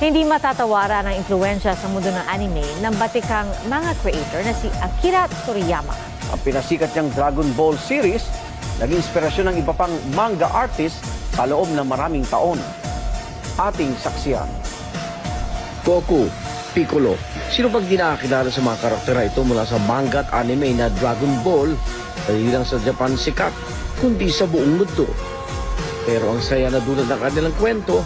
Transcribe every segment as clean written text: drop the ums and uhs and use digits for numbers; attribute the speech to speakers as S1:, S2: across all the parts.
S1: Hindi matatawaran ang impluwensya sa mundo ng anime ng batikang manga creator na si Akira Toriyama.
S2: Ang pinasikat niyang Dragon Ball series, naging inspirasyon ng iba pang manga artist sa loob ng maraming taon. Ating saksiyan.
S3: Goku, Piccolo. Sino bang di nakakilala sa mga karaktera ito mula sa manga at anime na Dragon Ball? Hindi lang sa Japan sikat, kundi sa buong mundo. Pero ang saya na dulot ng kanilang kwento,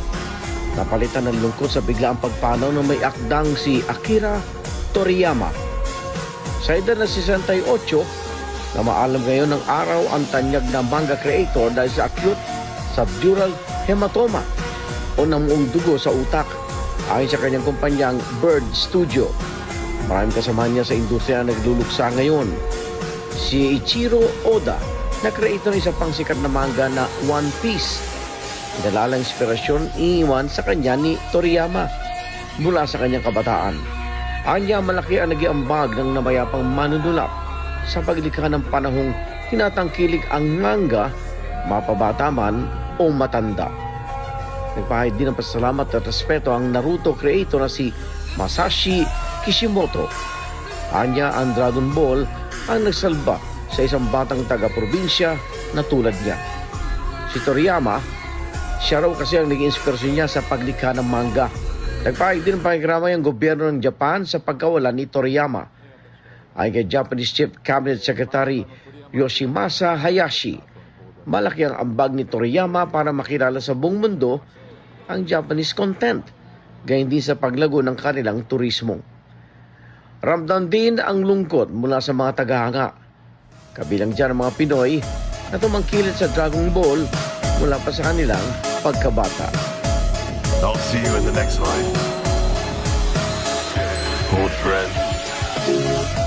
S3: napalitan ng lungkot sa biglaang pagpanaw ng may akdang si Akira Toriyama. Sa edad na 68, na maalam ngayon ng araw ang tanyag na manga creator dahil sa acute subdural hematoma o namuong dugo sa utak. Ayon sa kanyang kumpanyang Bird Studio, maraming kasama niya sa industriya na nagluluksa ngayon. Si Ichiro Oda, na creator ng isa pang sikat na manga na One Piece. Dalalang inspirasyon iniwan sa kanya ni Toriyama mula sa kanyang kabataan. Anya malaki ang nagiambag ng namayapang manunulap sa paglikha ng panahong tinatangkilik ang manga, mapabata man o matanda. Nagpahayag din ng pasalamat at respeto ang Naruto creator na si Masashi Kishimoto. Anya ang Dragon Ball ang nagsalba sa isang batang taga-probinsya na tulad niya. Si Toriyama, siya raw kasi ang naging inspirasyon niya sa paglikha ng manga. Nagpahayag din ng pakikiramay ang gobyerno ng Japan sa pagkawala ni Toriyama. Ayon kay Japanese Chief Cabinet Secretary Yoshimasa Hayashi, malaki ang ambag ni Toriyama para makilala sa buong mundo ang Japanese content, gayon din sa paglago ng kanilang turismo. Ramdam din ang lungkot mula sa mga tagahanga, kabilang dyan ang mga Pinoy na tumangkilit sa Dragon Ball mula pa sa kanilang pagkabata.
S4: I'll see you in the next fight, old friend.